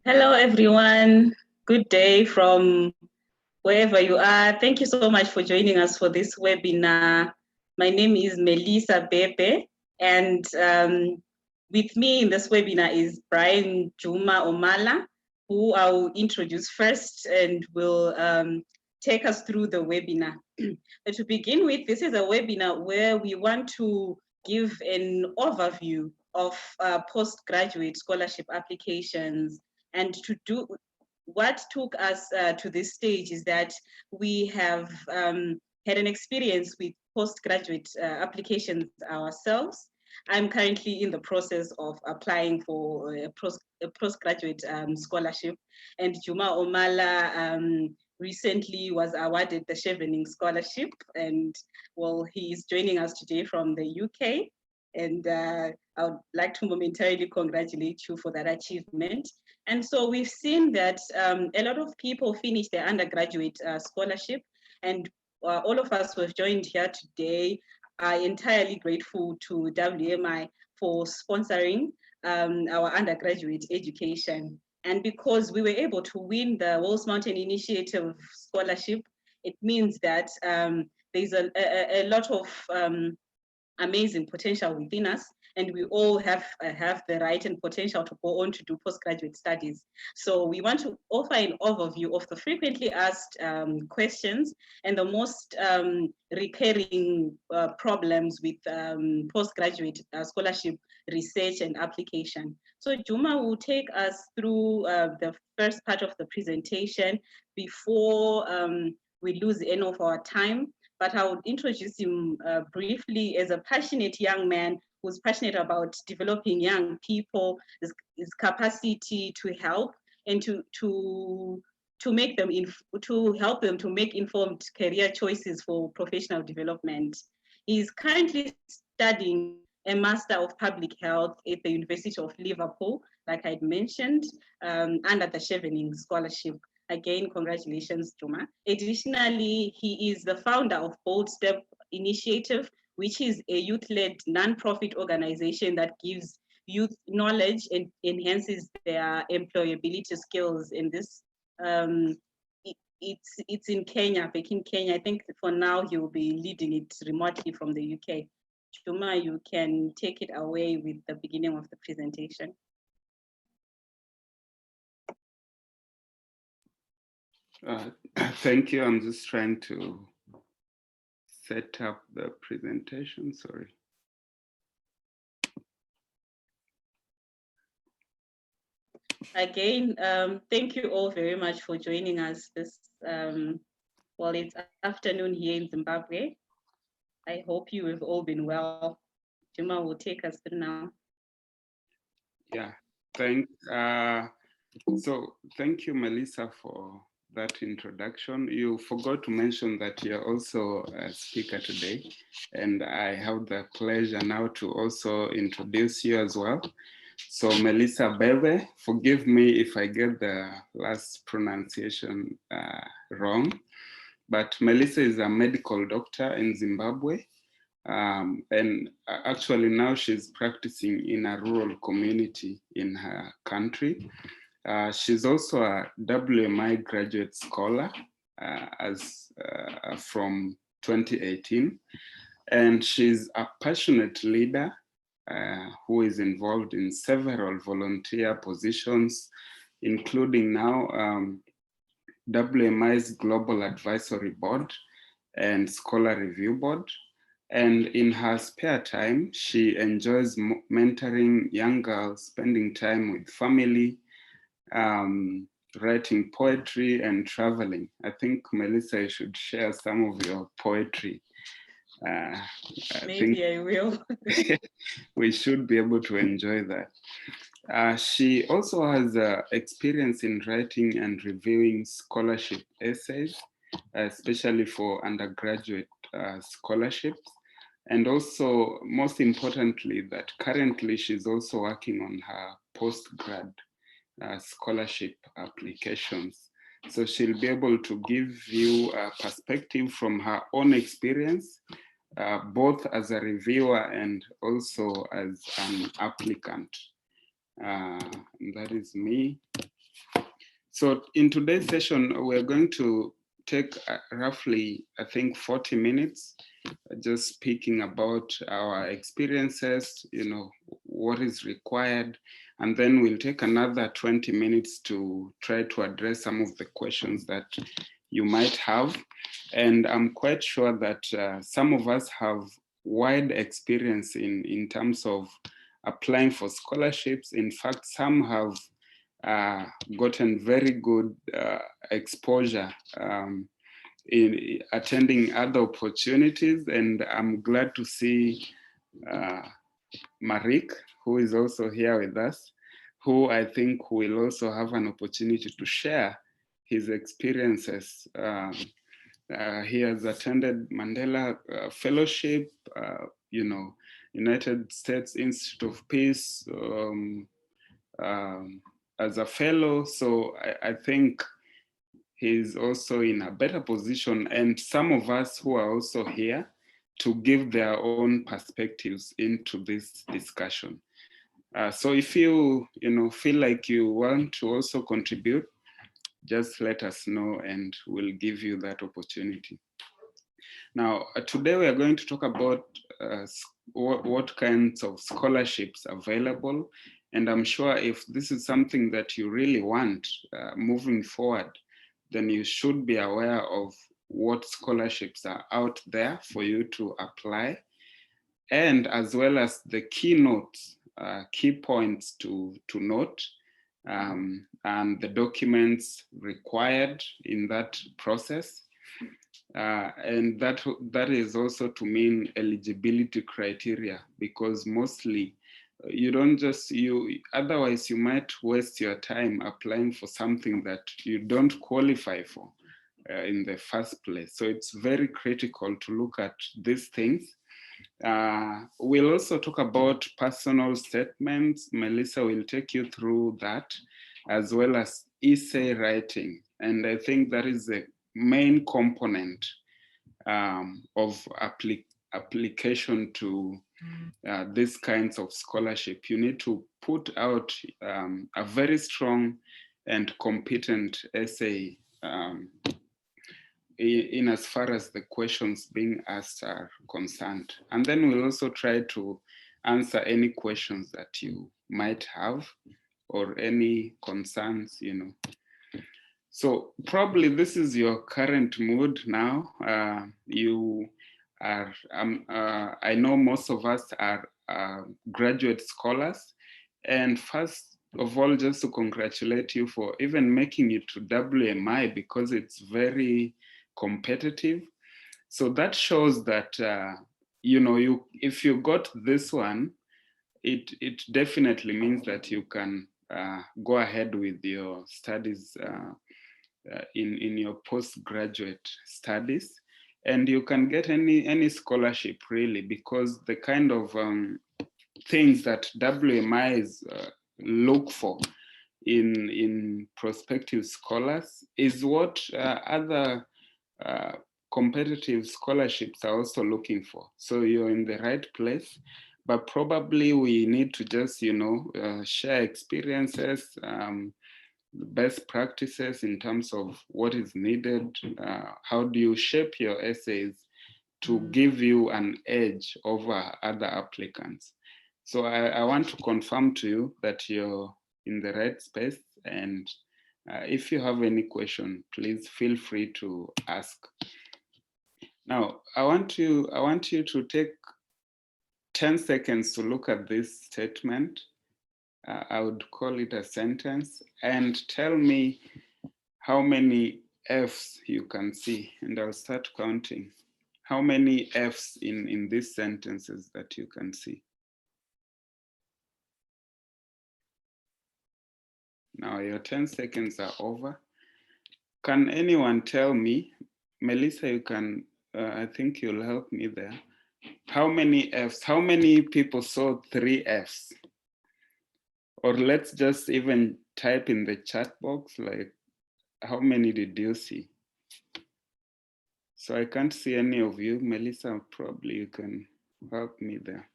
Hello, everyone. Good day from wherever you are. Thank you so much for joining us for this webinar. My name is Melisa Bhebe, and with me in this webinar is Brian Juma Omala, who I will introduce first and will take us through the webinar. But to begin with, this is a webinar where we want to give an overview of postgraduate scholarship applications. And to do what took us to this stage is that we have had an experience with postgraduate applications ourselves. I'm currently in the process of applying for a postgraduate scholarship, and Juma Omala recently was awarded the Chevening Scholarship, and well, he's joining us today from the UK. And I would like to momentarily congratulate you for that achievement. And so we've seen that a lot of people finish their undergraduate scholarship, and all of us who have joined here today are entirely grateful to WMI for sponsoring our undergraduate education. And because we were able to win the Walls Mountain Initiative scholarship, it means that there's a lot of amazing potential within us, and we all have the right and potential to go on to do postgraduate studies. So we want to offer an overview of the frequently asked questions and the most recurring problems with postgraduate scholarship research and application. So Juma will take us through the first part of the presentation before we lose any of our time. But I would introduce him briefly as a passionate young man who's passionate about developing young people, his capacity to help and to make them to help them to make informed career choices for professional development. He's currently studying a Master of Public Health at the University of Liverpool, like I'd mentioned, under the Chevening Scholarship. Again, congratulations, Juma. Additionally, he is the founder of Bold Step Initiative, which is a youth-led nonprofit organization that gives youth knowledge and enhances their employability skills. In this, it's in Kenya, back in Kenya. I think for now he will be leading it remotely from the UK. Juma, you can take it away with the beginning of the presentation. Thank you. I'm just trying to set up the presentation. Sorry. Again, thank you all very much for joining us this, well, it's afternoon here in Zimbabwe. I hope you have all been well. Juma will take us through now. Yeah, so thank you, Melisa, for that introduction. You forgot to mention that you're also a speaker today, and I have the pleasure now to also introduce you as well. So Melisa Bhebe, forgive me if I get the last pronunciation wrong, but Melisa is a medical doctor in Zimbabwe. And actually now she's practicing in a rural community in her country. She's also a WMI graduate scholar from 2018. And she's a passionate leader who is involved in several volunteer positions, including now WMI's Global Advisory Board and Scholar Review Board. And in her spare time, she enjoys mentoring young girls, spending time with family, writing poetry and traveling. I think, Melisa, you should share some of your poetry. Maybe I will. We should be able to enjoy that. She also has experience in writing and reviewing scholarship essays, especially for undergraduate scholarships. And also, most importantly, that currently she's also working on her postgrad scholarship applications. So she'll be able to give you a perspective from her own experience, both as a reviewer and also as an applicant. That is me. So in today's session, we're going to take roughly, I think, 40 minutes, just speaking about our experiences, what is required, and then we'll take another 20 minutes to try to address some of the questions that you might have. And I'm quite sure that some of us have wide experience in terms of applying for scholarships. In fact, some have gotten very good exposure in attending other opportunities, and I'm glad to see Marik, who is also here with us, who I think will also have an opportunity to share his experiences. He has attended Mandela Fellowship, United States Institute of Peace as a fellow. So I think he's also in a better position, and some of us who are also here to give their own perspectives into this discussion. So if you feel like you want to also contribute, just let us know and we'll give you that opportunity. Now, today we are going to talk about what kinds of scholarships are available. And I'm sure if this is something that you really want moving forward, then you should be aware of what scholarships are out there for you to apply, and as well as the keynotes, key points to note, and the documents required in that process. And that is also to mean eligibility criteria, because mostly otherwise you might waste your time applying for something that you don't qualify for in the first place. So it's very critical to look at these things. We'll also talk about personal statements. Melisa will take you through that, as well as essay writing. And I think that is the main component of application to these kinds of scholarship. You need to put out a very strong and competent essay in as far as the questions being asked are concerned. And then we'll also try to answer any questions that you might have or any concerns, So probably this is your current mood now. You are, I know most of us are graduate scholars. And first of all, just to congratulate you for even making it to WMI, because it's very competitive. So that shows that, if you got this one, it definitely means that you can go ahead with your studies in your postgraduate studies, and you can get any scholarship really, because the kind of things that WMIs look for in prospective scholars is what other competitive scholarships are also looking for. So you're in the right place, but probably we need to just share experiences, best practices in terms of what is needed. How do you shape your essays to give you an edge over other applicants? So I want to confirm to you that you're in the right space, and if you have any question, please feel free to ask. Now, I want you to take 10 seconds to look at this statement. I would call it a sentence, and tell me how many F's you can see, and I'll start counting. How many F's in these sentences that you can see? Now your 10 seconds are over. Can anyone tell me, Melisa, you can, I think you'll help me there. How many F's? How many people saw 3 F's? Or let's just even type in the chat box, like, how many did you see? So I can't see any of you. Melisa, probably you can help me there.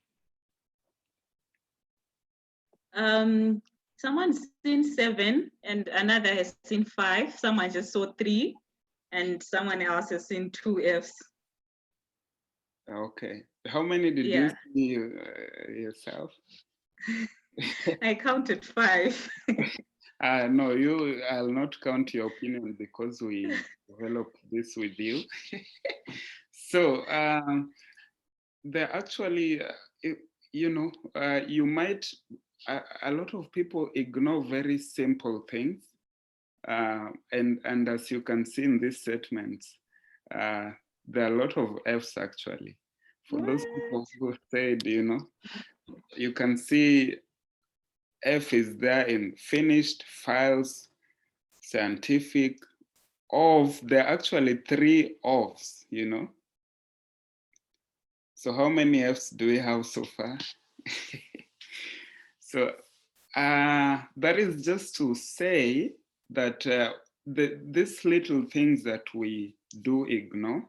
Someone's seen 7 and another has seen 5. Someone just saw 3 and someone else has seen 2 Fs. Okay. How many did you see yourself? I counted 5. No, I'll not count your opinion because we developed this with you. So there actually, you might, a lot of people ignore very simple things. And as you can see in these statements, there are a lot of F's actually. For those people who said, you can see F is there in finished, files, scientific, of. There are actually 3 ofs, So how many Fs do we have so far? So that is just to say that these little things that we do ignore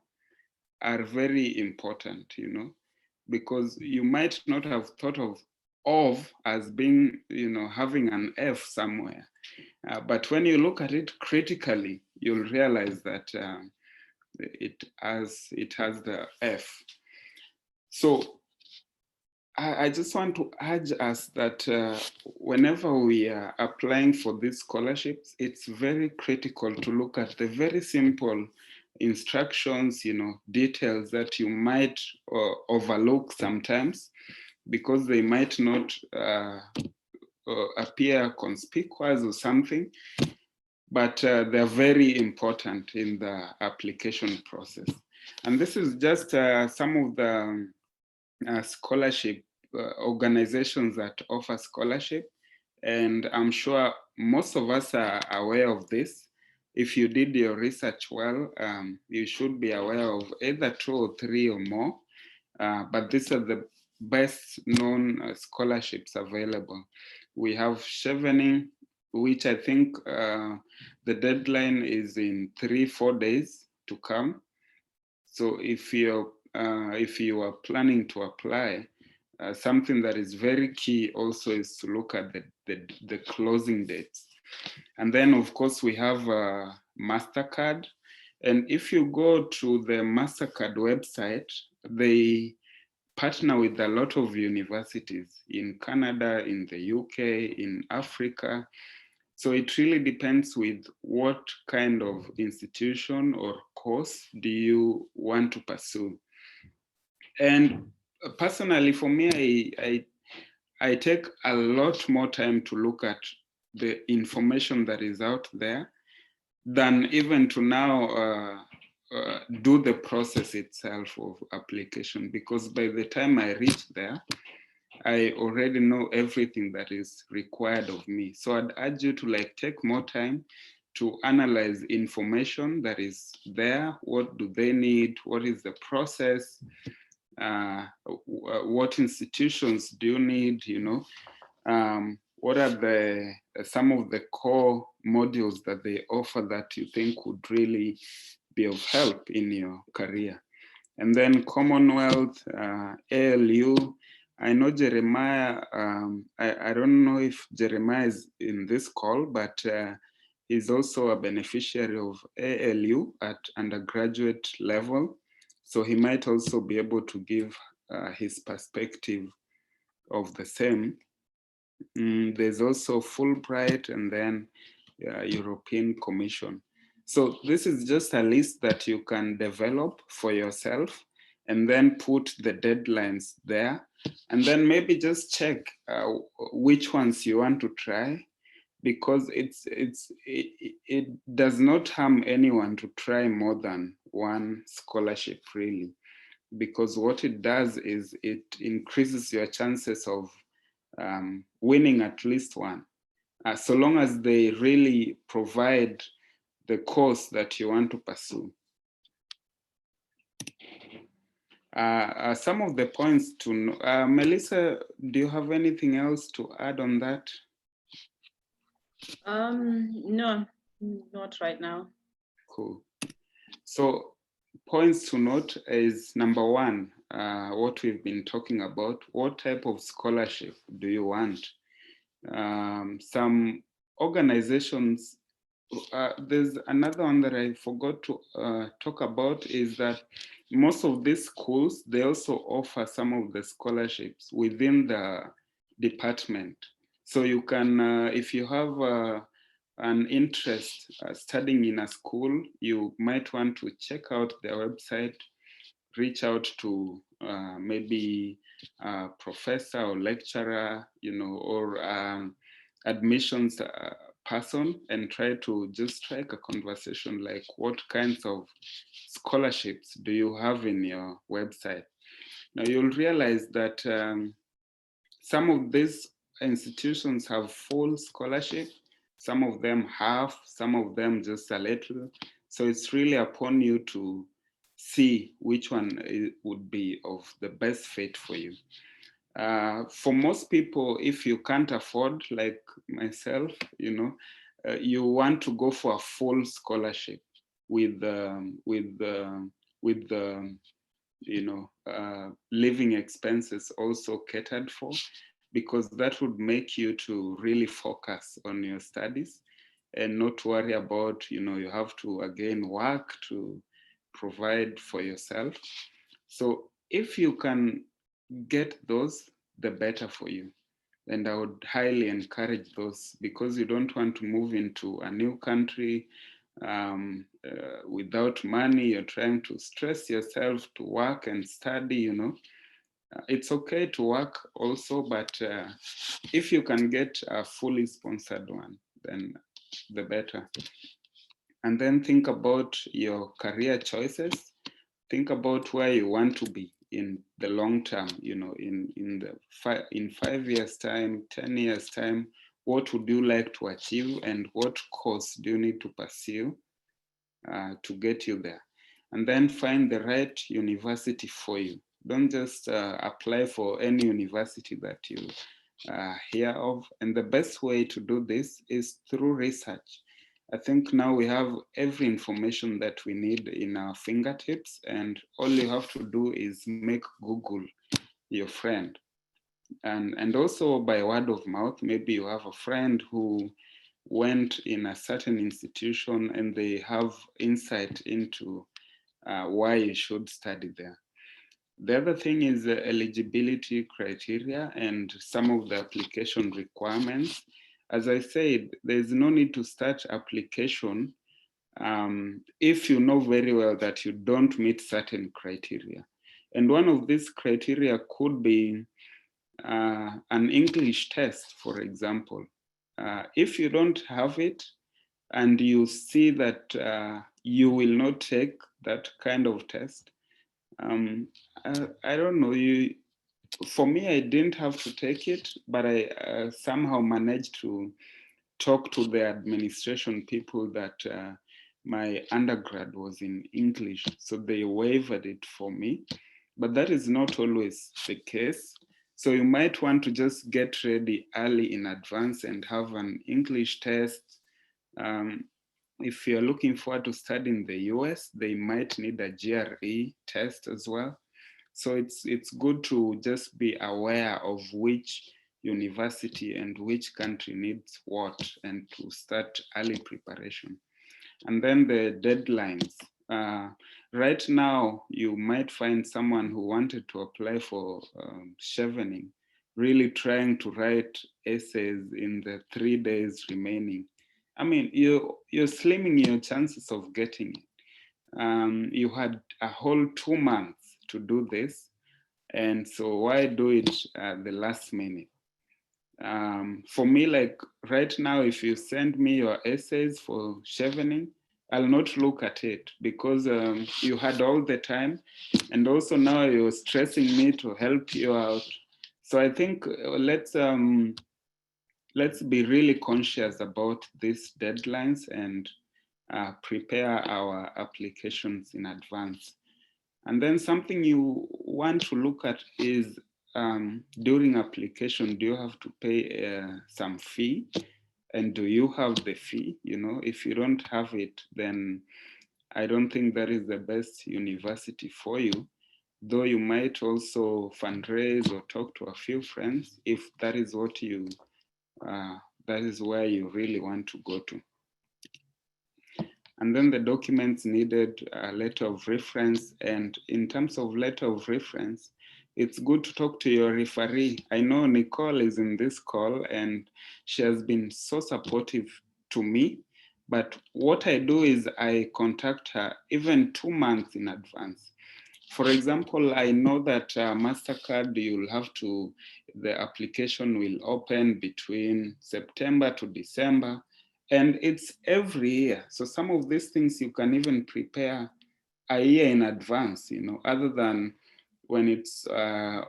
are very important, because you might not have thought of as being, having an F somewhere. But when you look at it critically, you'll realize that it has the F. So I just want to urge us that whenever we are applying for these scholarships, it's very critical to look at the very simple instructions, details that you might overlook sometimes because they might not appear conspicuous or something, but they're very important in the application process. And this is just some of the scholarship organizations that offer scholarship. And I'm sure most of us are aware of this. If you did your research well, you should be aware of either 2 or 3 or more. But these are the best known scholarships available. We have Chevening, which I think the deadline is in 3-4 days to come. So if you are planning to apply, something that is very key also is to look at the closing dates. And then, of course, we have MasterCard. And if you go to the MasterCard website, they partner with a lot of universities in Canada, in the UK, in Africa. So it really depends with what kind of institution or course do you want to pursue. And personally, for me, I take a lot more time to look at the information that is out there than even to now do the process itself of application, because by the time I reach there, I already know everything that is required of me. So I'd urge you to take more time to analyze information that is there. What do they need? What is the process? What institutions do you need? What are some of the core modules that they offer that you think would really be of help in your career? And then Commonwealth, ALU. I know Jeremiah, I don't know if Jeremiah is in this call, but he's also a beneficiary of ALU at undergraduate level. So he might also be able to give his perspective of the same. There's also Fulbright and then European Commission. So this is just a list that you can develop for yourself and then put the deadlines there. And then maybe just check which ones you want to try, because it does not harm anyone to try more than one scholarship, really. Because what it does is it increases your chances of winning at least one, so long as they really provide the course that you want to pursue. Some of the points to know. Melisa, do you have anything else to add on that? No, not right now. Cool. So points to note is number 1, what we've been talking about. What type of scholarship do you want? Some organizations, there's another one that I forgot to talk about, is that most of these schools, they also offer some of the scholarships within the department. So you can, if you have an interest studying in a school, you might want to check out their website, reach out to maybe a professor or lecturer, or admissions person, and try to just strike a conversation like, what kinds of scholarships do you have in your website? Now you'll realize that some of these institutions have full scholarship, some of them half, some of them just a little. So it's really upon you to see which one would be of the best fit for you. For most people, if you can't afford, like myself, you want to go for a full scholarship with living expenses also catered for, because that would make you to really focus on your studies and not worry about, you have to again work to provide for yourself. So if you can get those, the better for you. And I would highly encourage those, because you don't want to move into a new country without money. You're trying to stress yourself to work and study, It's okay to work also, but if you can get a fully sponsored one, then the better. And then think about your career choices. Think about where you want to be in the long term, in 5 years time, 10 years time. What would you like to achieve, and what course do you need to pursue to get you there? And then find the right university for you. Don't just apply for any university that you hear of. And the best way to do this is through research. I think now we have every information that we need in our fingertips, and all you have to do is make Google your friend. And also by word of mouth, maybe you have a friend who went in a certain institution and they have insight into why you should study there. The other thing is the eligibility criteria and some of the application requirements. As I said, there's no need to start application if you know very well that you don't meet certain criteria. And one of these criteria could be an English test, for example. If you don't have it and you see that you will not take that kind of test, I don't know, for me, I didn't have to take it, but I somehow managed to talk to the administration people that my undergrad was in English, so they waived it for me. But that is not always the case. So you might want to just get ready early in advance and have an English test. If you're looking forward to study in the US, they might need a GRE test as well. So it's good to just be aware of which university and which country needs what, and to start early preparation. And then the deadlines. Right now, you might find someone who wanted to apply for chevening, really trying to write essays in the 3 days remaining. I mean, you're slimming your chances of getting it. You had a whole 2 months to do this. And so why do it at the last minute? For me, like right now, if you send me your essays for chevening, I'll not look at it, because you had all the time, and also now you're stressing me to help you out. So I think let's be really conscious about these deadlines and prepare our applications in advance. And then something you want to look at is during application, do you have to pay some fee? And do you have the fee? If you don't have it, then I don't think that is the best university for you, though you might also fundraise or talk to a few friends if that is what you that is where you really want to go to. And then the documents needed, a letter of reference. And in terms of letter of reference, it's good to talk to your referee. I know Nicole is in this call and she has been so supportive to me. But what I do is I contact her even 2 months in advance. For example, I know that MasterCard, you'll have to, the application will open between September to December, and it's every year. So some of these things you can even prepare a year in advance, you know, other than when it's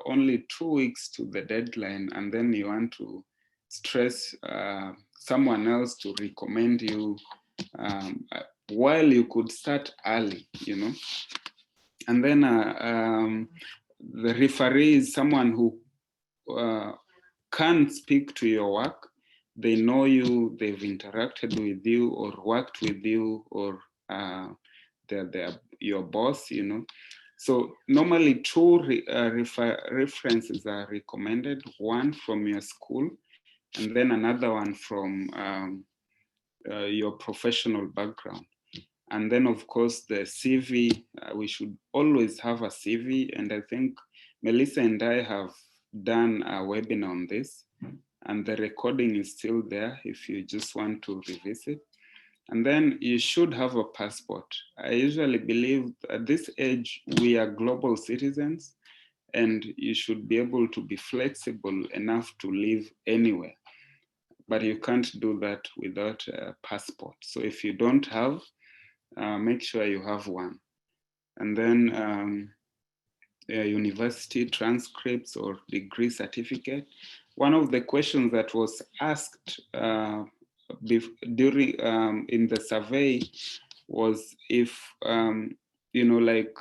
only 2 weeks to the deadline, and then you want to stress someone else to recommend you while you could start early, you know. And then the referee is someone who can speak to your work. They know you, they've interacted with you or worked with you, or they're your boss, you know. So normally 2 references are recommended, one from your school and then another one from your professional background. And then, of course, the CV, we should always have a CV. And I think Melisa and I have done a webinar on this, and the recording is still there if you just want to revisit. And then you should have a passport. I usually believe at this age, we are global citizens, and you should be able to be flexible enough to live anywhere. But you can't do that without a passport. So if you don't have, make sure you have one. And then university transcripts or degree certificate. One of the questions that was asked during in the survey was if, you know, like,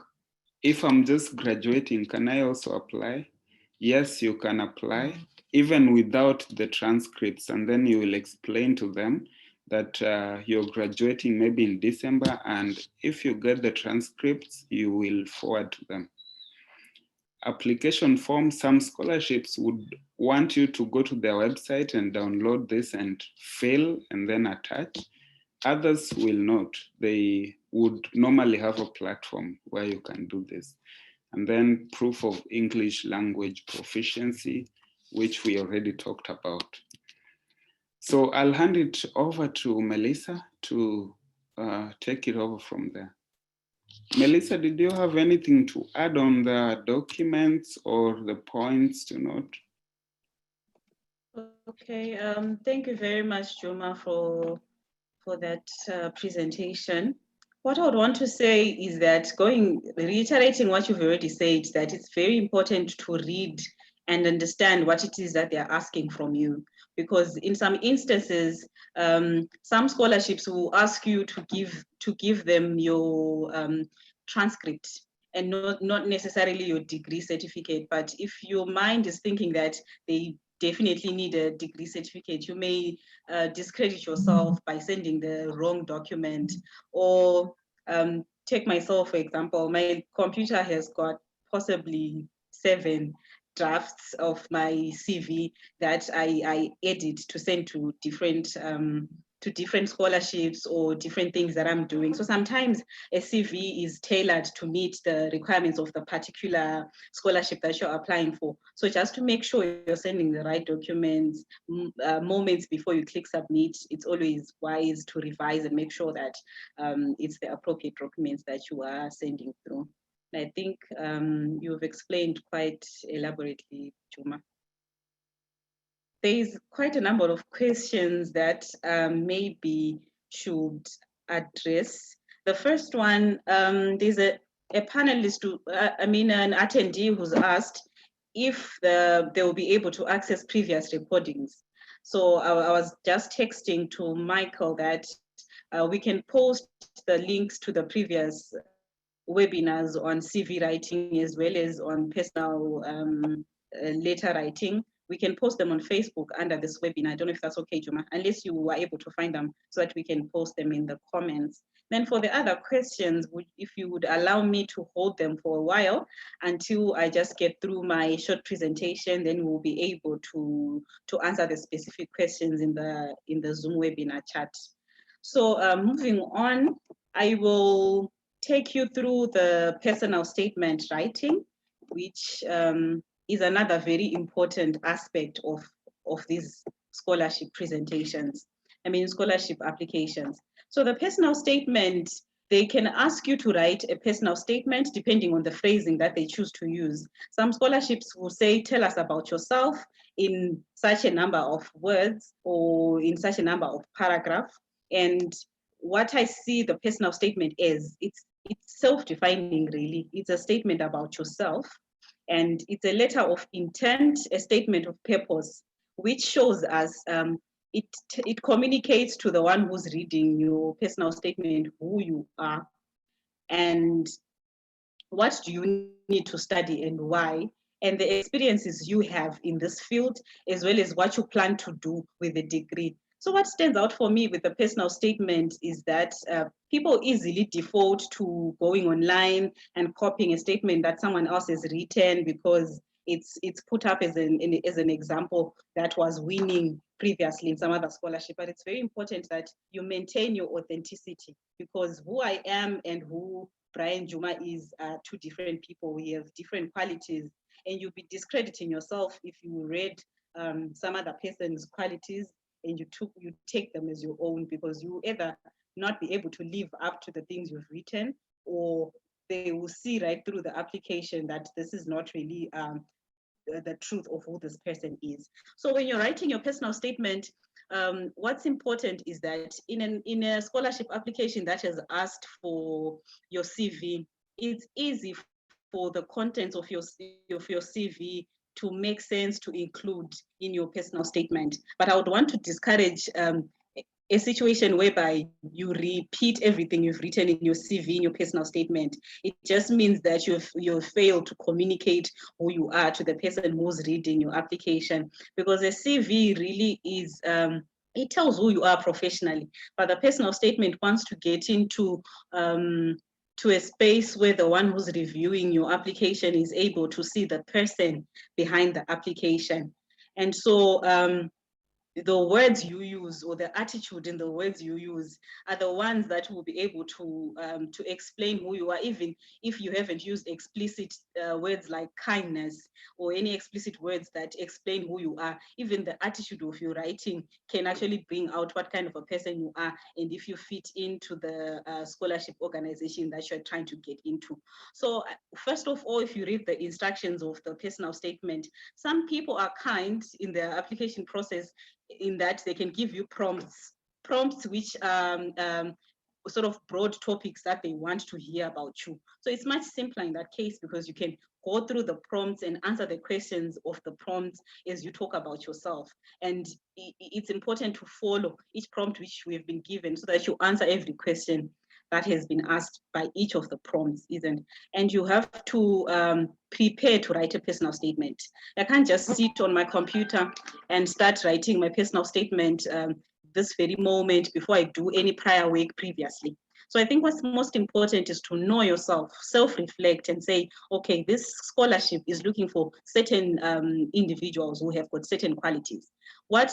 if I'm just graduating, can I also apply? Yes, you can apply, even without the transcripts. And then you will explain to them that you're graduating maybe in December, and if you get the transcripts, you will forward to them. Application form, some scholarships would want you to go to their website and download this and fill and then attach. Others will not. They would normally have a platform where you can do this. And then proof of English language proficiency, which we already talked about. So I'll hand it over to Melisa to take it over from there. Melisa, did you have anything to add on the documents or the points to note? Okay, thank you very much, Juma, for that presentation. What I would want to say is that reiterating what you've already said, that it's very important to read and understand what it is that they're asking from you. Because in some instances, some scholarships will ask you to give them your transcript and not necessarily your degree certificate. But if your mind is thinking that they definitely need a degree certificate, you may discredit yourself by sending the wrong document. Or take myself, for example, my computer has got possibly 7 drafts of my CV that I edit to send to different scholarships or different things that I'm doing. So sometimes a CV is tailored to meet the requirements of the particular scholarship that you're applying for. So just to make sure you're sending the right documents, moments before you click submit, it's always wise to revise and make sure that it's the appropriate documents that you are sending through. I think you've explained quite elaborately, Juma. There is quite a number of questions that maybe should address. The first one, there's a panelist, an attendee who's asked if they will be able to access previous recordings. So I was just texting to Michael that we can post the links to the previous webinars on CV writing as well as on personal letter writing. We can post them on Facebook under this webinar. I don't know if that's okay, Juma, unless you were able to find them so that we can post them in the comments. Then for the other questions, if you would allow me to hold them for a while until I just get through my short presentation, then we'll be able to answer the specific questions in the Zoom webinar chat. So moving on, I will take you through the personal statement writing, which is another very important aspect of these scholarship presentations. Scholarship applications. So the personal statement, they can ask you to write a personal statement depending on the phrasing that they choose to use. Some scholarships will say, tell us about yourself in such a number of words or in such a number of paragraphs. And what I see the personal statement is, it's self-defining really. It's a statement about yourself, and it's a letter of intent, a statement of purpose, which shows us it communicates to the one who's reading your personal statement who you are and what do you need to study and why, and the experiences you have in this field, as well as what you plan to do with the degree. So what stands out for me with the personal statement is that people easily default to going online and copying a statement that someone else has written because it's put up as an example that was winning previously in some other scholarship. But it's very important that you maintain your authenticity, because who I am and who Brian Juma is two different people. We have different qualities, and you'll be discrediting yourself if you read some other person's qualities and you take them as your own, because you either not be able to live up to the things you've written, or they will see right through the application that this is not really the truth of who this person is. So when you're writing your personal statement, what's important is that in a scholarship application that has asked for your CV, it's easy for the contents of your CV to make sense to include in your personal statement. But I would want to discourage a situation whereby you repeat everything you've written in your CV, in your personal statement. It just means that you've failed to communicate who you are to the person who's reading your application, because a CV really is, it tells who you are professionally, but the personal statement wants to get into to a space where the one who's reviewing your application is able to see the person behind the application. And so the words you use, or the attitude in the words you use, are the ones that will be able to explain who you are, even if you haven't used explicit words like kindness or any explicit words that explain who you are. Even the attitude of your writing can actually bring out what kind of a person you are, and if you fit into the scholarship organization that you're trying to get into. So first of all, if you read the instructions of the personal statement, some people are kind in their application process, in that they can give you prompts which sort of broad topics that they want to hear about you. So it's much simpler in that case, because you can go through the prompts and answer the questions of the prompts as you talk about yourself. And it's important to follow each prompt which we have been given, so that you answer every question that has been asked by each of the prompts, isn't? And you have to prepare to write a personal statement. I can't just sit on my computer and start writing my personal statement this very moment before I do any prior work previously. So I think what's most important is to know yourself, self-reflect and say, okay, this scholarship is looking for certain individuals who have got certain qualities. What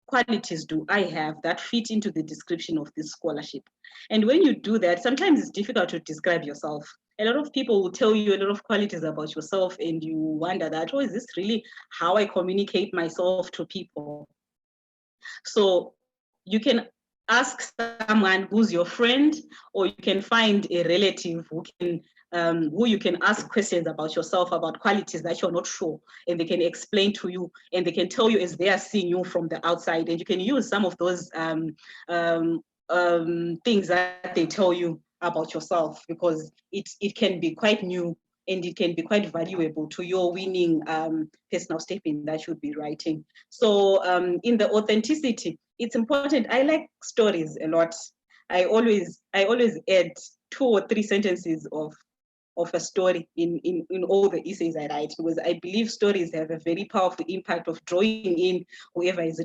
qualities do I have that fit into the description of this scholarship? And when you do that, sometimes it's difficult to describe yourself. A lot of people will tell you a lot of qualities about yourself, and you wonder that, oh, is this really how I communicate myself to people? So you can ask someone who's your friend, or you can find a relative who you can ask questions about yourself, about qualities that you're not sure, and they can explain to you, and they can tell you as they are seeing you from the outside. And you can use some of those things that they tell you about yourself, because it can be quite new, and it can be quite valuable to your winning personal statement that you'd be writing. So in the authenticity, it's important. I like stories a lot. I always add 2 or 3 sentences of a story in all the essays I write, because I believe stories have a very powerful impact of drawing in whoever is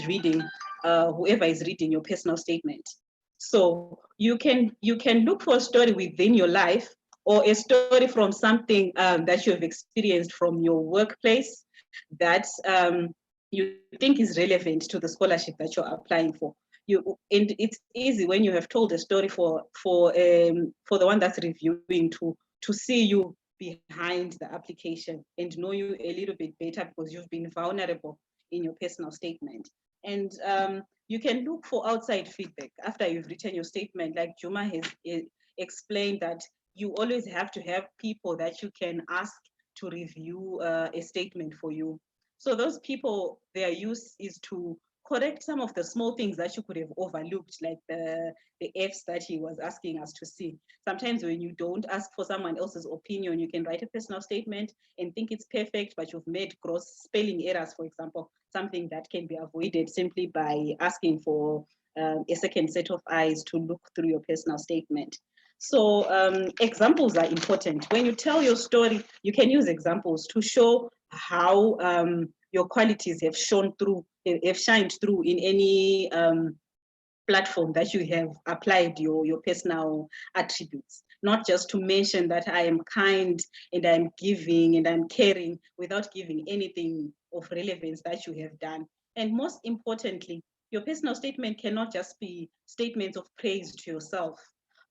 reading your personal statement. So you can look for a story within your life, or a story from something that you have experienced from your workplace that you think is relevant to the scholarship that you're applying for. And it's easy when you have told a story for the one that's reviewing to see you behind the application and know you a little bit better, because you've been vulnerable in your personal statement. And you can look for outside feedback after you've written your statement. Like Juma has explained, that you always have to have people that you can ask to review a statement for you. So those people, their use is to correct some of the small things that you could have overlooked, like the F's that he was asking us to see. Sometimes when you don't ask for someone else's opinion, you can write a personal statement and think it's perfect, but you've made gross spelling errors, for example, something that can be avoided simply by asking for a second set of eyes to look through your personal statement. So examples are important. When you tell your story, you can use examples to show how your qualities have shined through in any platform that you have applied your personal attributes. Not just to mention that I am kind and I'm giving and I'm caring without giving anything of relevance that you have done. And most importantly, your personal statement cannot just be statements of praise to yourself.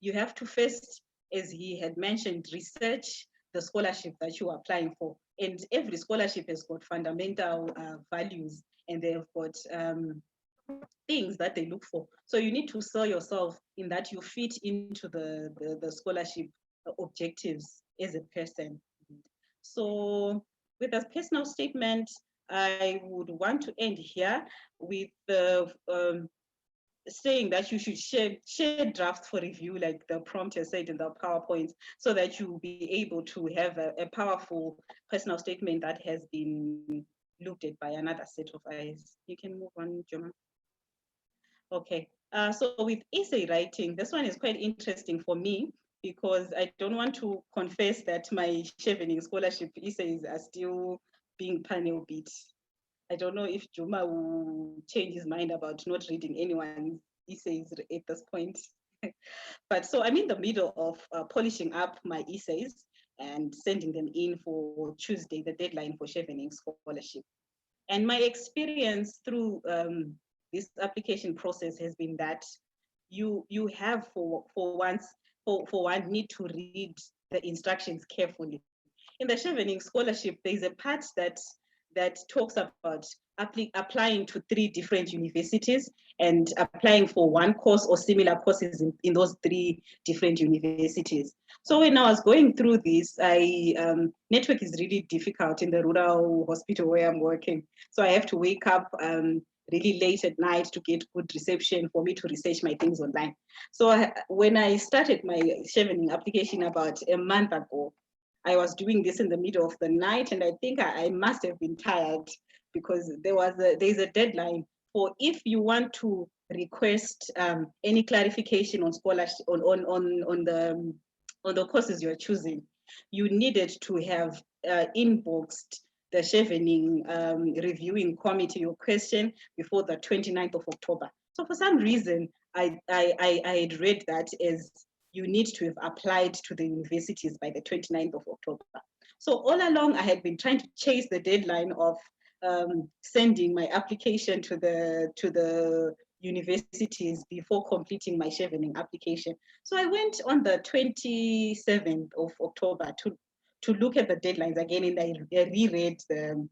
You have to first, as he had mentioned, research the scholarship that you are applying for. And every scholarship has got fundamental values, and they have got things that they look for. So you need to sell yourself in that you fit into the scholarship objectives as a person. So with a personal statement, I would want to end here with the saying that you should share drafts for review, like the prompt has said in the PowerPoint, so that you will be able to have a powerful personal statement that has been looked at by another set of eyes. You can move on, Juma. Okay, so with essay writing, this one is quite interesting for me, because I don't want to confess that my Chevening scholarship essays are still being panel beat. I don't know if Juma will change his mind about not reading anyone's essays at this point. But so I'm in the middle of polishing up my essays and sending them in for Tuesday, the deadline for Chevening scholarship. And my experience through this application process has been that you have for one need to read the instructions carefully. In the Chevening scholarship, there's a part that talks about applying to 3 different universities and applying for one course or similar courses in those 3 different universities. So when I was going through this, network is really difficult in the rural hospital where I'm working. So I have to wake up really late at night to get good reception for me to research my things online. So when I started my Chevening application about a month ago, I was doing this in the middle of the night, and I think I must have been tired, because there's a deadline for, if you want to request any clarification on scholarship on the courses you're choosing, you needed to have inboxed the Chevening reviewing committee your question before the 29th of October. So for some reason, I had read that as you need to have applied to the universities by the 29th of October. So all along, I had been trying to chase the deadline of sending my application to the universities before completing my Chevening application. So I went on the 27th of October to look at the deadlines again, and I reread the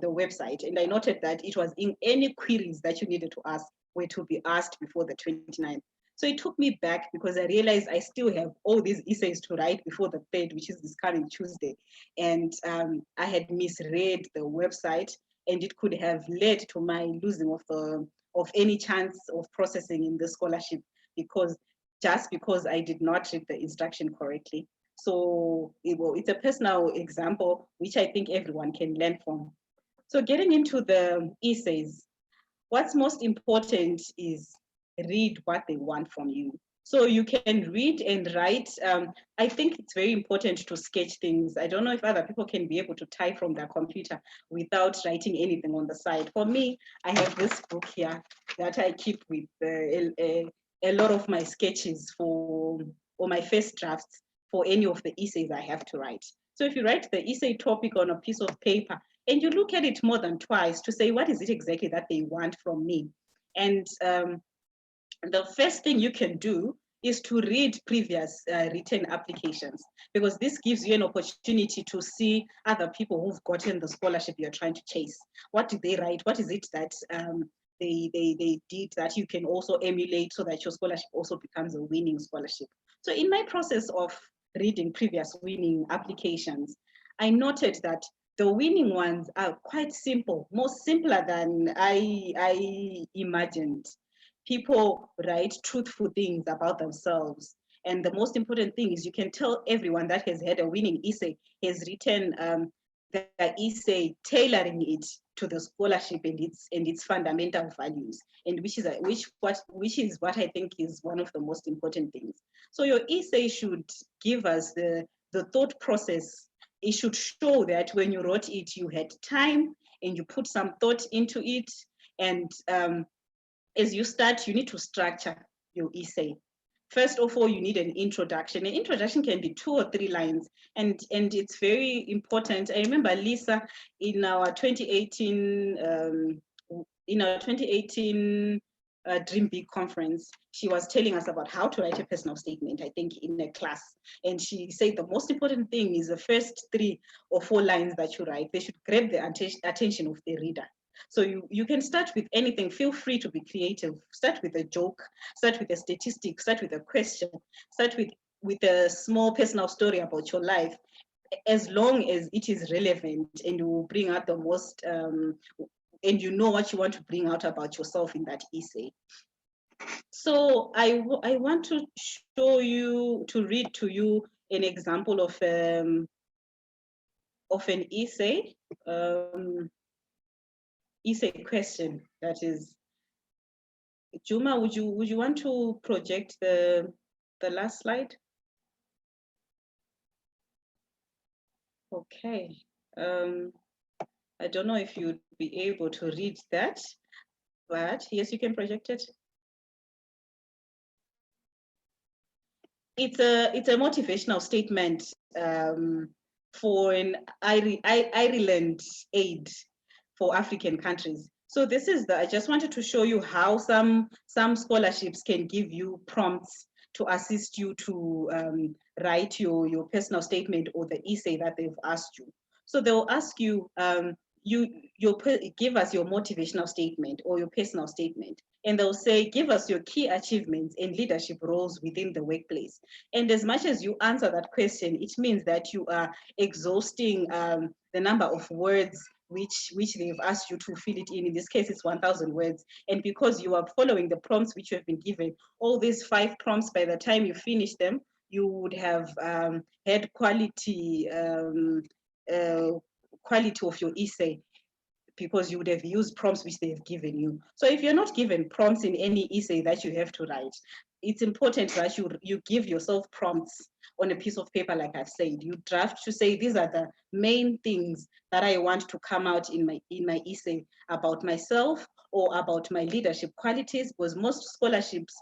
website, and I noted that it was in any queries that you needed to ask were to be asked before the 29th. So it took me back, because I realized I still have all these essays to write before the 3rd, which is this coming Tuesday. And I had misread the website, and it could have led to my losing of any chance of processing in the scholarship, because I did not read the instruction correctly. So it's a personal example, which I think everyone can learn from. So getting into the essays, what's most important is read what they want from you. So you can read and write. I think it's very important to sketch things. I don't know if other people can be able to type from their computer without writing anything on the side. For me, I have this book here that I keep with a lot of my sketches or my first drafts for any of the essays I have to write. So if you write the essay topic on a piece of paper and you look at it more than twice to say, what is it exactly that they want from me? And the first thing you can do is to read previous written applications, because this gives you an opportunity to see other people who've gotten the scholarship you're trying to chase. What did they write? What is it that they did that you can also emulate so that your scholarship also becomes a winning scholarship? So in my process of reading previous winning applications, I noted that the winning ones are quite simple, more simpler than I imagined. People write truthful things about themselves. And the most important thing is you can tell everyone that has had a winning essay has written the essay tailoring it to the scholarship and its fundamental values, and which is what I think is one of the most important things. So your essay should give us the thought process. It should show that when you wrote it, you had time and you put some thought into it. And as you start, you need to structure your essay. First of all, you need an introduction. An introduction can be 2 or 3 lines, and it's very important. I remember Lisa in our 2018 Dream Big conference, she was telling us about how to write a personal statement, I think, in a class. And she said the most important thing is the first 3 or 4 lines that you write, they should grab the attention of the reader. So you can start with anything. Feel free to be creative. Start with a joke, start with a statistic, start with a question, start with a small personal story about your life, as long as it is relevant and you will bring out the most, and you know what you want to bring out about yourself in that essay. So I want to show you, to read to you an example of an essay. Essay question, that is. Juma, would you want to project the last slide? Okay. I don't know if you'd be able to read that, but yes, you can project it. It's a motivational statement for an Ireland aid for African countries. So this is I just wanted to show you how some scholarships can give you prompts to assist you to write your personal statement or the essay that they've asked you. So they'll ask you, give us your motivational statement or your personal statement. And they'll say, give us your key achievements and leadership roles within the workplace. And as much as you answer that question, it means that you are exhausting the number of words which they've asked you to fill it in. In this case, it's 1,000 words. And because you are following the prompts which you have been given, all these 5 prompts, by the time you finish them, you would have had quality of your essay, because you would have used prompts which they have given you. So if you're not given prompts in any essay that you have to write, it's important that you give yourself prompts on a piece of paper. Like I've said, you draft to say, these are the main things that I want to come out in my essay about myself or about my leadership qualities, because most scholarships,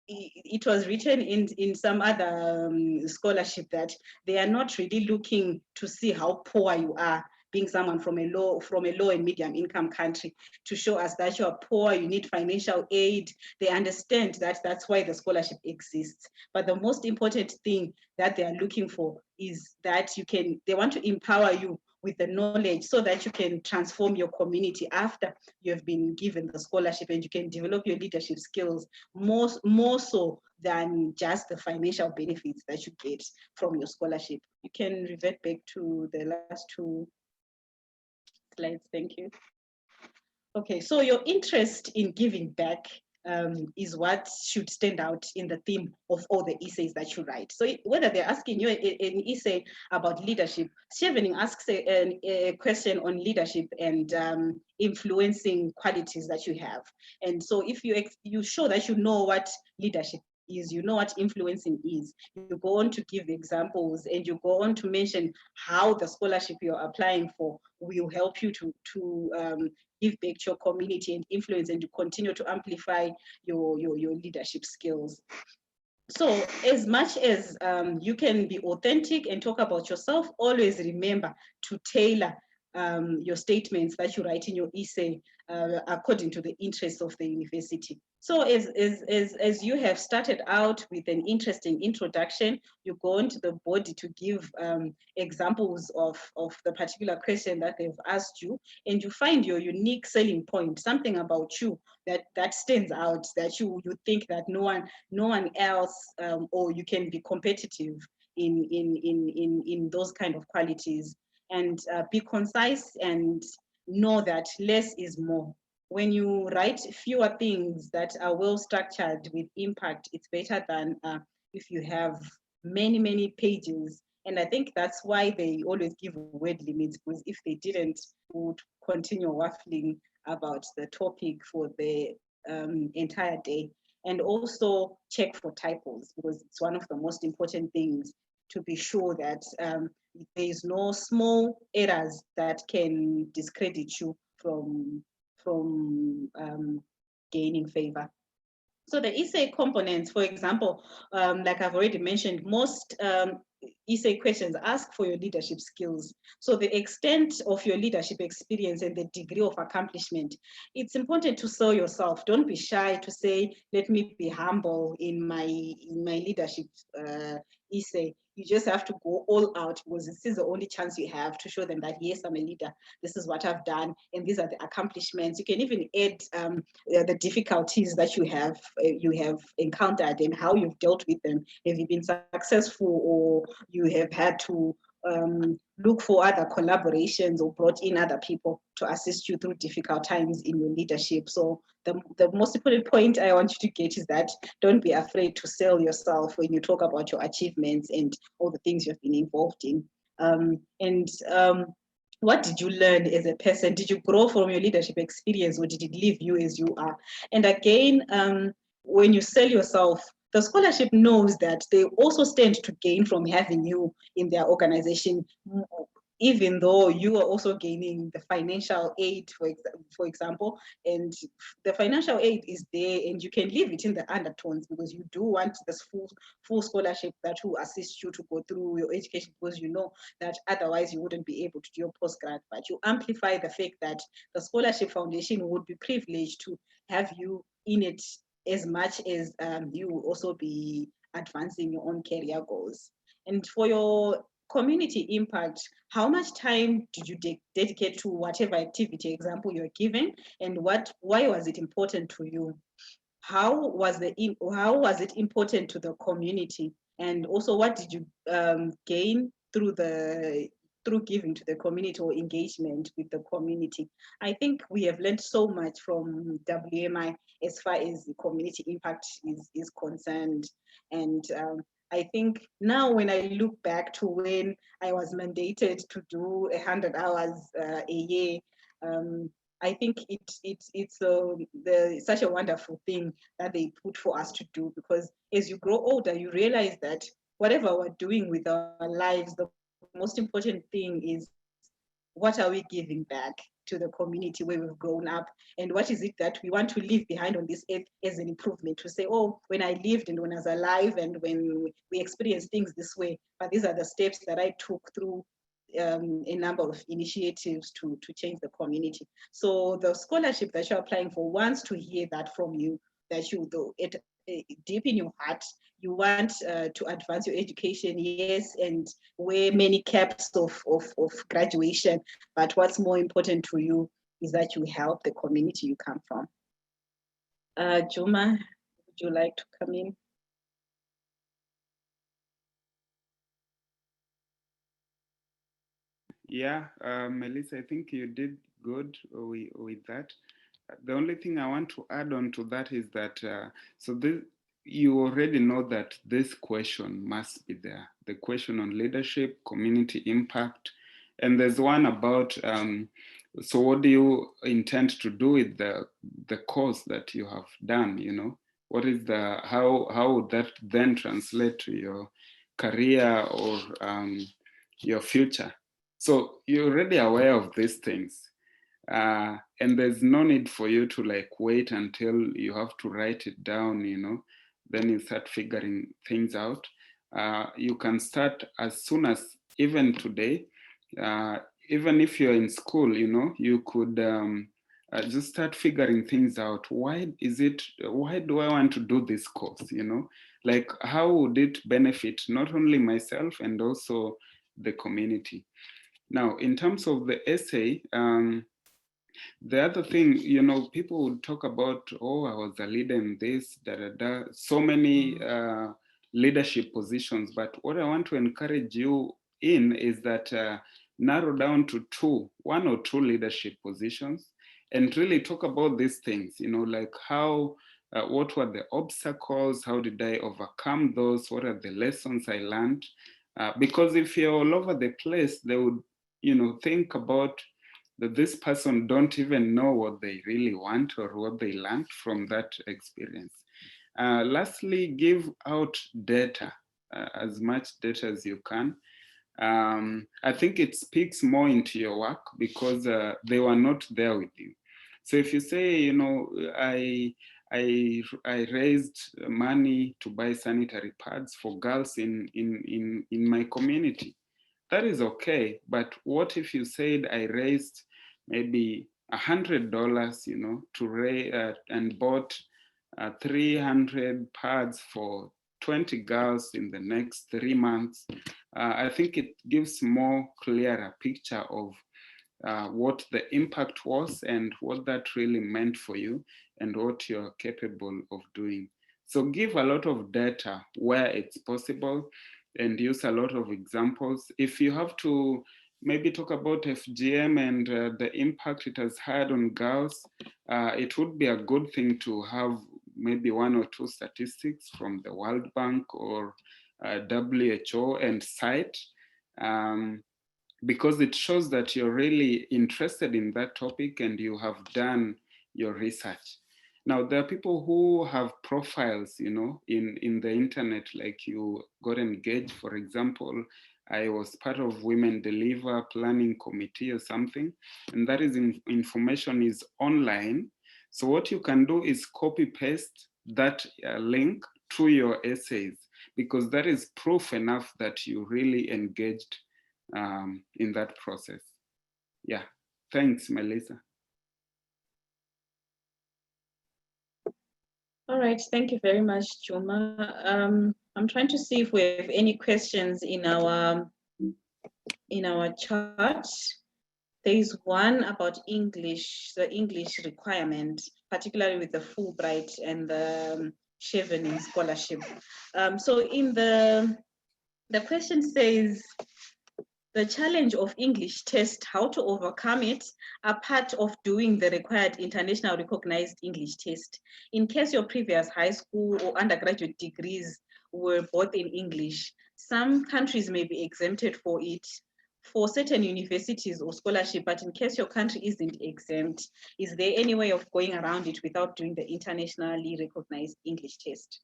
it was written in some other scholarship that they are not really looking to see how poor you are, being someone from a low and medium income country, to show us that you are poor, you need financial aid. They understand that that's why the scholarship exists. But the most important thing that they are looking for is that they want to empower you with the knowledge so that you can transform your community after you have been given the scholarship, and you can develop your leadership skills more so than just the financial benefits that you get from your scholarship. You can revert back to the last 2 slides. Thank you. Okay, so your interest in giving back is what should stand out in the theme of all the essays that you write. So whether they're asking you an essay about leadership, Chevening asks a question on leadership and influencing qualities that you have. And so if you show that you know what leadership is, you know what influencing is. You go on to give examples, and you go on to mention how the scholarship you're applying for will help you to give back to your community and influence, and to continue to amplify your leadership skills. So as much as you can be authentic and talk about yourself, always remember to tailor your statements that you write in your essay according to the interests of the university. So as you have started out with an interesting introduction, you go into the body to give examples of the particular question that they've asked you, and you find your unique selling point, something about you that stands out, that you think that no one else, or you can be competitive in those kind of qualities. And be concise and know that less is more. When you write fewer things that are well structured with impact, it's better than if you have many pages. And I think that's why they always give word limits, because if they didn't, we would continue waffling about the topic for the entire day. And also check for typos, because it's one of the most important things, to be sure that there is no small errors that can discredit you from gaining favor. So the essay components, for example, like I've already mentioned, most essay questions ask for your leadership skills. So the extent of your leadership experience and the degree of accomplishment, it's important to sell yourself. Don't be shy to say, let me be humble in my leadership essay. You just have to go all out, because this is the only chance you have to show them that, yes, I'm a leader. This is what I've done, and these are the accomplishments. You can even add the difficulties that you have encountered and how you've dealt with them. Have you been successful, or you have had to look for other collaborations or brought in other people to assist you through difficult times in your leadership? So the most important point I want you to get is that don't be afraid to sell yourself when you talk about your achievements and all the things you've been involved in. What did you learn as a person? Did you grow from your leadership experience, or did it leave you as you are? And again, when you sell yourself, the scholarship knows that they also stand to gain from having you in their organization, even though you are also gaining the financial aid, for example. And the financial aid is there, and you can leave it in the undertones, because you do want this full scholarship that will assist you to go through your education, because you know that otherwise you wouldn't be able to do your postgrad. But you amplify the fact that the Scholarship Foundation would be privileged to have you in it, as much as you will also be advancing your own career goals. And for your community impact, how much time did you dedicate to whatever activity, example, you're given, and why was it important to you? How was it important to the community? And also, what did you gain through giving to the community or engagement with the community? I think we have learned so much from WMI as far as the community impact is concerned. And I think now when I look back to when I was mandated to do 100 hours a year, I think it's such a wonderful thing that they put for us to do, because as you grow older, you realize that whatever we're doing with our lives, the most important thing is, what are we giving back to the community where we've grown up, and what is it that we want to leave behind on this earth as an improvement, to say, oh, when I lived and when I was alive and when we experienced things this way, but these are the steps that I took through a number of initiatives to change the community. So the scholarship that you're applying for wants to hear that from you, that you, though it deep in your heart, you want to advance your education, yes, and wear many caps of graduation. But what's more important to you is that you help the community you come from. Juma, would you like to come in? Yeah, Melisa, I think you did good with that. The only thing I want to add on to that is that, you already know that this question must be there. The question on leadership, community impact, and there's one about, so what do you intend to do with the course that you have done, you know? what is how would that then translate to your career or your future? So you're already aware of these things. And there's no need for you to like wait until you have to write it down, then you start figuring things out. You can start as soon as even today. Even if you're in school, you could just start figuring things out. Why do I want to do this course? Like how would it benefit not only myself and also the community? Now, in terms of the essay, the other thing, people would talk about, oh, I was a leader in this, so many leadership positions. But what I want to encourage you in is that narrow down to one or two leadership positions and really talk about these things, like what were the obstacles? How did I overcome those? What are the lessons I learned? Because if you're all over the place, they would, think about that this person don't even know what they really want or what they learned from that experience. Lastly, give out data, as much data as you can. I think it speaks more into your work because they were not there with you. So if you say, I raised money to buy sanitary pads for girls in my community, that is okay. But what if you said I raised maybe $100, to raise and bought 300 pads for 20 girls in the next 3 months? I think it gives more clearer picture of what the impact was and what that really meant for you and what you're capable of doing. So give a lot of data where it's possible and use a lot of examples. If you have to maybe talk about FGM and the impact it has had on girls, it would be a good thing to have maybe one or two statistics from the World Bank or WHO and cite, because it shows that you're really interested in that topic and you have done your research. Now, there are people who have profiles, in the internet, like you got engaged, for example. I was part of Women Deliver Planning Committee or something, and that is information is online. So what you can do is copy paste that link to your essays, because that is proof enough that you really engaged in that process. Yeah, thanks, Melisa. All right, thank you very much, Juma. I'm trying to see if we have any questions in our chat. There is one about English, the English requirement, particularly with the Fulbright and the Chevening scholarship. So in the question says, the challenge of English test, how to overcome it, are part of doing the required international recognized English test. In case your previous high school or undergraduate degrees were both in English, some countries may be exempted for it for certain universities or scholarship, but in case your country isn't exempt, is there any way of going around it without doing the internationally recognized English test?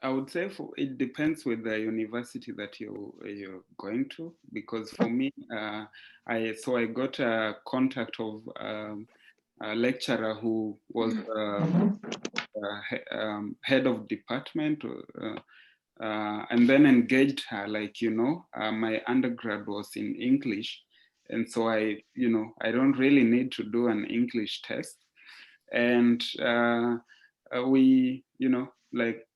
I would say it depends with the university that you're going to, because for me, I got a contact of a lecturer who was head of department, and then engaged her, like, my undergrad was in English, and so I don't really need to do an English test, and we, like,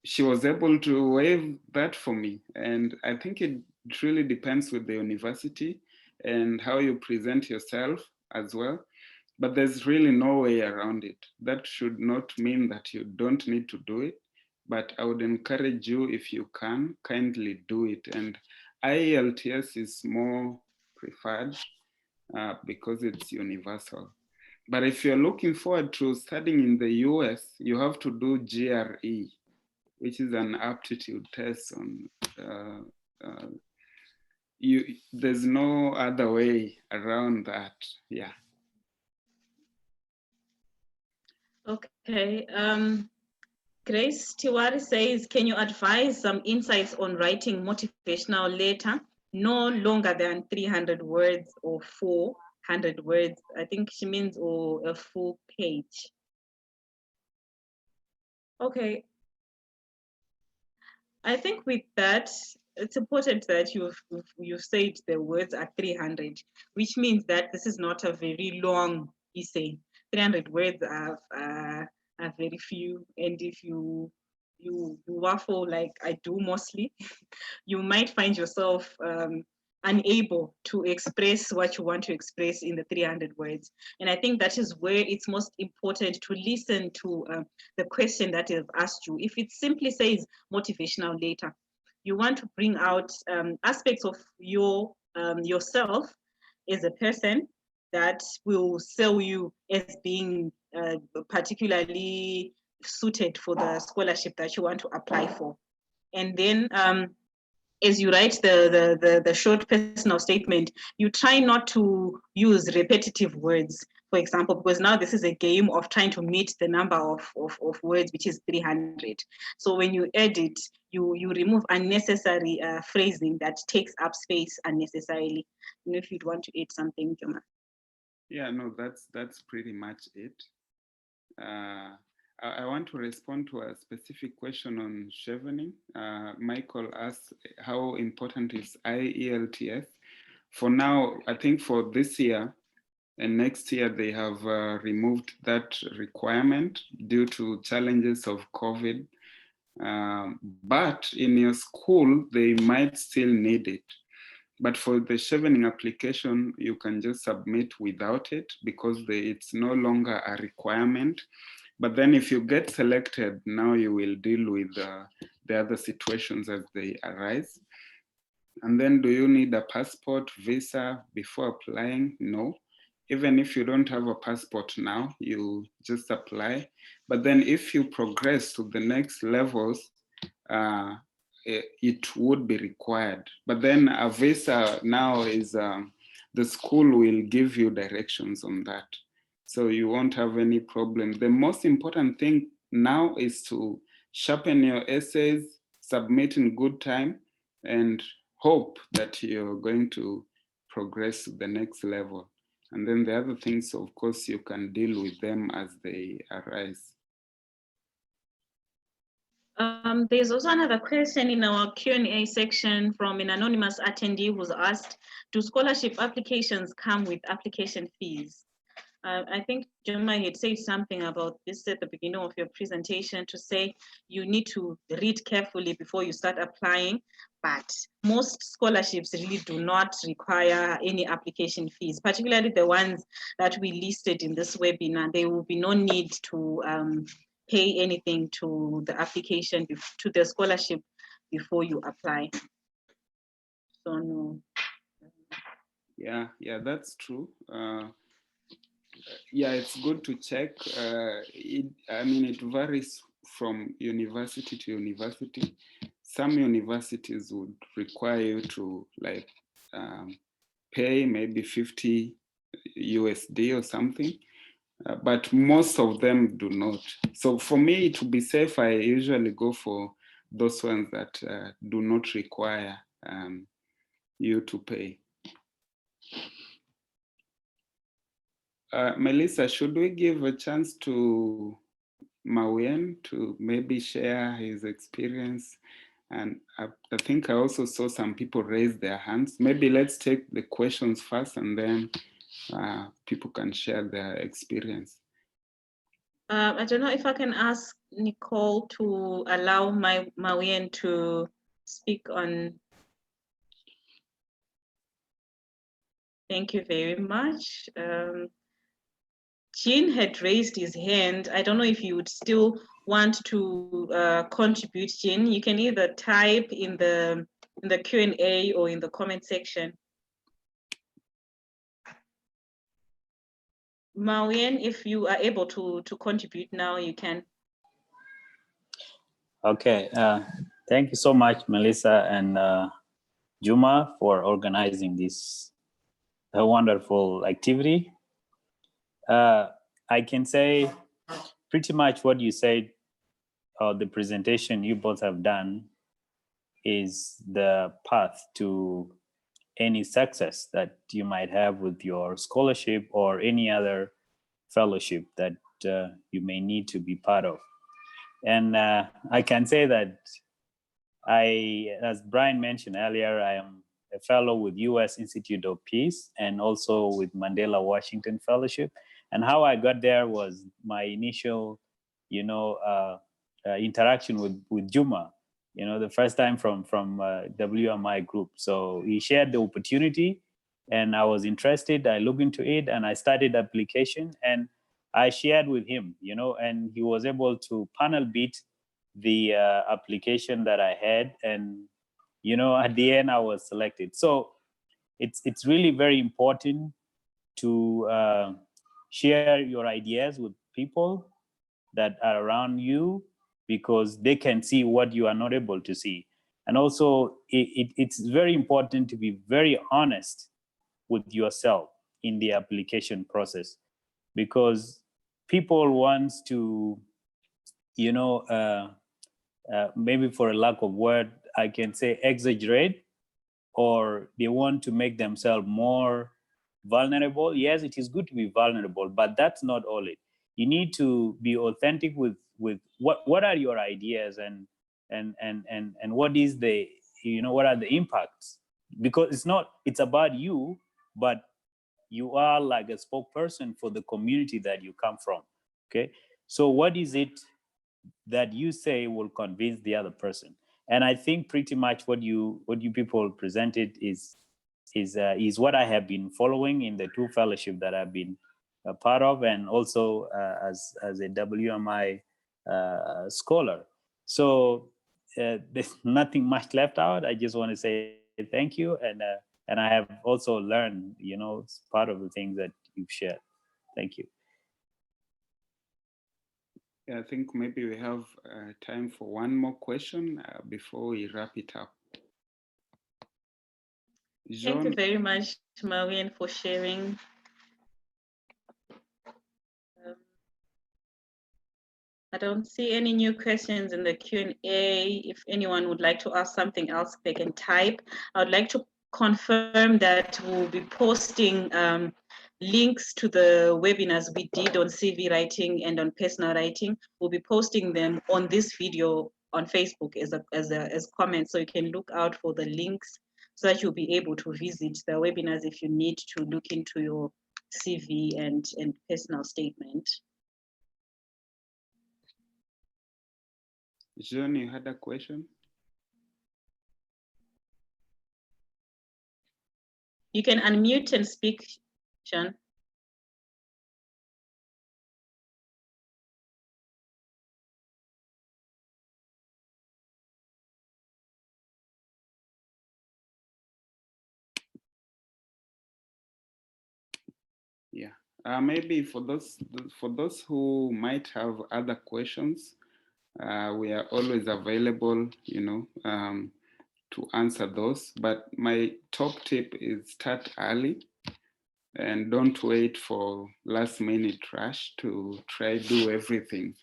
she was able to waive that for me. And I think it really depends with the university and how you present yourself as well. But there's really no way around it. That should not mean that you don't need to do it. But I would encourage you, if you can, kindly do it. And IELTS is more preferred because it's universal. But if you're looking forward to studying in the US, you have to do GRE, which is an aptitude test on there's no other way around that. Yeah. Okay. Grace Tiwari says, can you advise some insights on writing motivational letter no longer than 300 words or 400 words? I think she means or a full page. Okay. I think with that, it's important that you've said the words are 300, which means that this is not a very long essay. 300 words are very few, and if you waffle like I do mostly, you might find yourself unable to express what you want to express in the 300 words. And I think that is where it's most important to listen to the question that is asked you. If it simply says motivational letter, you want to bring out aspects of yourself as a person that will sell you as being particularly suited for the scholarship that you want to apply for. And then as you write the short personal statement, you try not to use repetitive words, for example, because now this is a game of trying to meet the number of words, which is 300. So when you edit, you remove unnecessary phrasing that takes up space unnecessarily. You know, if you'd want to add something, Juma. Yeah, no, that's pretty much it. I want to respond to a specific question on chevening. Michael asked how important is IELTS. For now, I think for this year and next year, they have removed that requirement due to challenges of COVID. But in your school, they might still need it. But for the chevening application, you can just submit without it because it's no longer a requirement. But then if you get selected, now you will deal with the other situations as they arise. And then do you need a passport, visa before applying? No. Even if you don't have a passport now, you just apply. But then if you progress to the next levels, it would be required. But then a visa now is, the school will give you directions on that. So you won't have any problem. The most important thing now is to sharpen your essays, submit in good time, and hope that you're going to progress to the next level. And then the other things, of course, you can deal with them as they arise. There's also another question in our Q&A section from an anonymous attendee who's asked, do scholarship applications come with application fees? I think Juma had said something about this at the beginning of your presentation to say you need to read carefully before you start applying, but most scholarships really do not require any application fees, particularly the ones that we listed in this webinar. There will be no need to pay anything to the application, to the scholarship before you apply. So no. Yeah, that's true. Yeah, it's good to check. I mean, it varies from university to university. Some universities would require you to like pay maybe 50 USD or something, but most of them do not. So for me, to be safe, I usually go for those ones that do not require you to pay. Melisa, should we give a chance to Mawien to maybe share his experience? And I think I also saw some people raise their hands. Maybe let's take the questions first and then people can share their experience. I don't know if I can ask Nicole to allow Mawien to speak on. Thank you very much. Jean had raised his hand. I don't know if you would still want to contribute, Jean. You can either type in the Q&A or in the comment section. Mawien, if you are able to contribute now, you can. Okay, thank you so much, Melisa and Juma, for organizing this wonderful activity. I can say pretty much what you said, the presentation you both have done is the path to any success that you might have with your scholarship or any other fellowship that you may need to be part of. And I can say that as Brian mentioned earlier, I am a fellow with U.S. Institute of Peace and also with Mandela Washington Fellowship. And how I got there was my initial, interaction with Juma, the first time from WMI group. So he shared the opportunity and I was interested. I looked into it and I started application and I shared with him, and he was able to panel beat the application that I had. And, at the end I was selected. So it's really very important to share your ideas with people that are around you because they can see what you are not able to see. And also it's very important to be very honest with yourself in the application process because people want to, maybe for a lack of word, I can say exaggerate, or they want to make themselves more vulnerable. Yes, it is good to be vulnerable, but that's not all it. You need to be authentic with what are your ideas and what is the, what are the impacts? Because it's about you, but you are like a spokesperson for the community that you come from. Okay, so what is it that you say will convince the other person? And I think pretty much what you people presented is what I have been following in the two fellowship that I've been a part of, and also as a WMI scholar. So there's nothing much left out. I just want to say thank you, and I have also learned, part of the things that you've shared. Thank you. Yeah, I think maybe we have time for one more question before we wrap it up. Thank you very much, Marian, for sharing. I don't see any new questions in the Q&A. If anyone would like to ask something else, they can type. I would like to confirm that we'll be posting links to the webinars we did on CV writing and on personal writing. We'll be posting them on this video on Facebook as comments, so you can look out for the links so that you'll be able to visit the webinars if you need to look into your CV and personal statement. John, you had a question? You can unmute and speak, John. Yeah, maybe for those who might have other questions, we are always available, to answer those. But my top tip is start early and don't wait for last minute rush to try do everything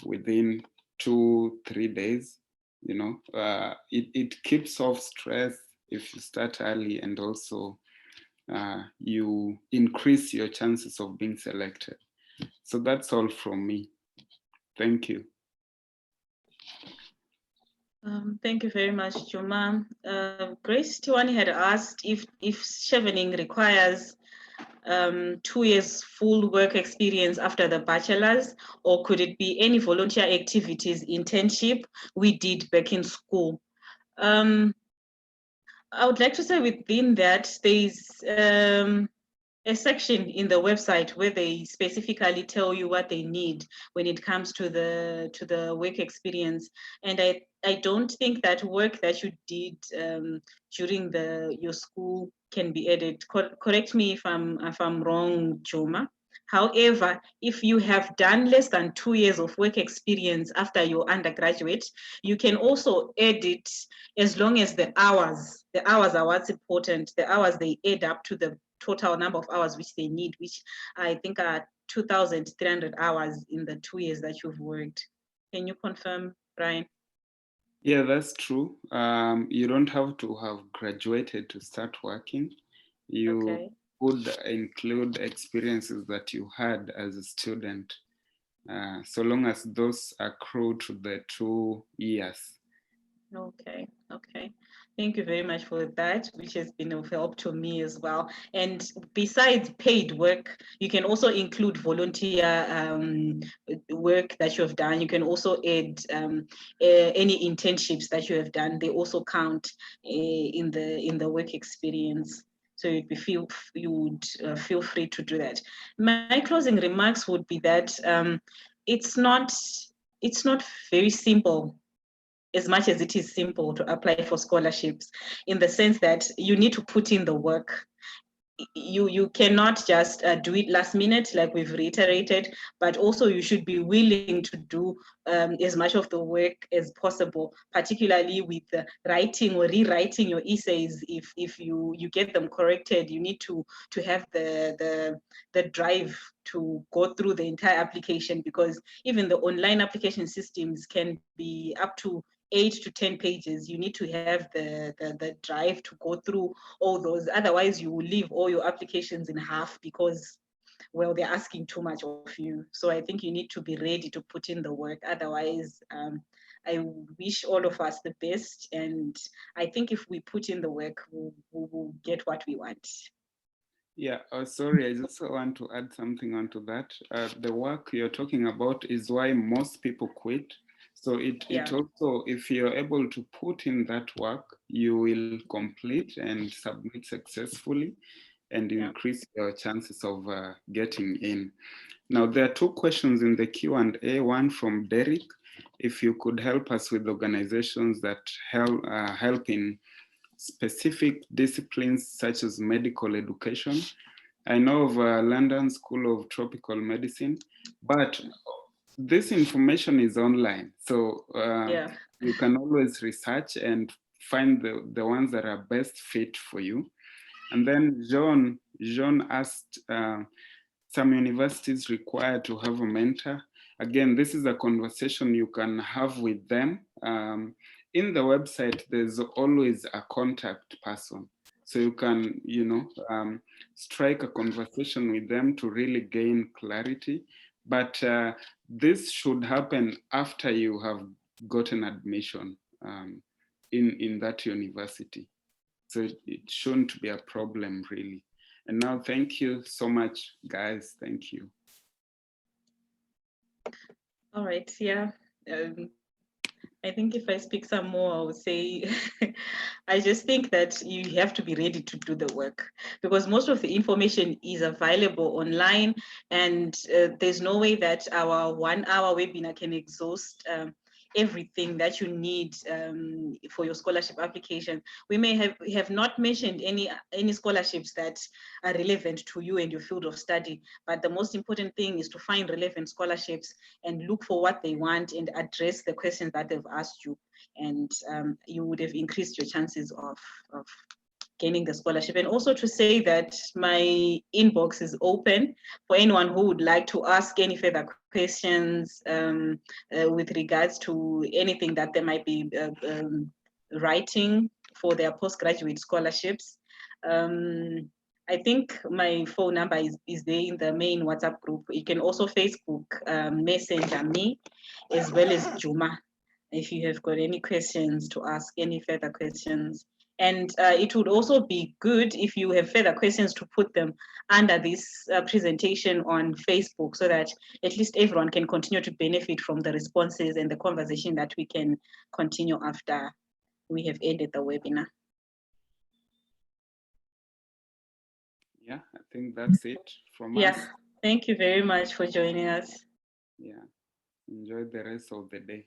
within 2-3 days. It keeps off stress if you start early, and also you increase your chances of being selected. So that's all from me. Thank you. Thank you very much, Juma. Grace Tiwani had asked if Chevening requires 2 years full work experience after the bachelor's, or could it be any volunteer activities, internship we did back in school? I would like to say within that, there's a section in the website where they specifically tell you what they need when it comes to the work experience. And I don't think that work that you did during your school can be added. Correct me if I'm wrong, Juma. However, if you have done less than 2 years of work experience after your undergraduate, you can also add it, as long as the hours are what's important. The hours, they add up to the total number of hours which they need, which I think are 2,300 hours in the 2 years that you've worked. Can you confirm, Brian? Yeah, that's true. You don't have to have graduated to start working. You could include experiences that you had as a student, so long as those accrue to the 2 years. Okay. Thank you very much for that, which has been of help to me as well. And besides paid work, you can also include volunteer work that you have done. You can also add any internships that you have done. They also count in the work experience. So you would feel free to do that. My closing remarks would be that it's not very simple, as much as it is simple to apply for scholarships, in the sense that you need to put in the work. You cannot just do it last minute, like we've reiterated, but also you should be willing to do as much of the work as possible, particularly with writing or rewriting your essays. If you get them corrected, you need to have the drive to go through the entire application, because even the online application systems can be up to 8 to 10 pages. You need to have the drive to go through all those. Otherwise, you will leave all your applications in half because, well, they're asking too much of you. So I think you need to be ready to put in the work. Otherwise, I wish all of us the best. And I think if we put in the work, we'll get what we want. Yeah, sorry, I just want to add something onto that. The work you're talking about is why most people quit. So it also, if you're able to put in that work, you will complete and submit successfully and increase your chances of getting in. Now, there are 2 questions in the Q&A, one from Derek. If you could help us with organizations that help in specific disciplines such as medical education. I know of London School of Tropical Medicine, but this information is online. So you can always research and find the ones that are best fit for you. And then John asked, some universities require to have a mentor. Again, this is a conversation you can have with them. In the website, there's always a contact person. So you can, strike a conversation with them to really gain clarity. But this should happen after you have gotten admission in that university. So it shouldn't be a problem, really. And now, thank you so much, guys. Thank you. All right, yeah. I think if I speak some more, I would say, I just think that you have to be ready to do the work, because most of the information is available online, and there's no way that our 1-hour webinar can exhaust everything that you need for your scholarship application. We may have not mentioned any scholarships that are relevant to you and your field of study, but the most important thing is to find relevant scholarships and look for what they want and address the questions that they've asked you, and you would have increased your chances of gaining the scholarship. And also to say that my inbox is open for anyone who would like to ask any further questions with regards to anything that they might be writing for their postgraduate scholarships. I think my phone number is there in the main WhatsApp group. You can also Facebook messenger me, as well as Juma, if you have got any questions to ask, any further questions. And it would also be good if you have further questions to put them under this presentation on Facebook, so that at least everyone can continue to benefit from the responses and the conversation that we can continue after we have ended the webinar. Yeah, I think that's it from us. Thank you very much for joining us. Yeah, enjoy the rest of the day.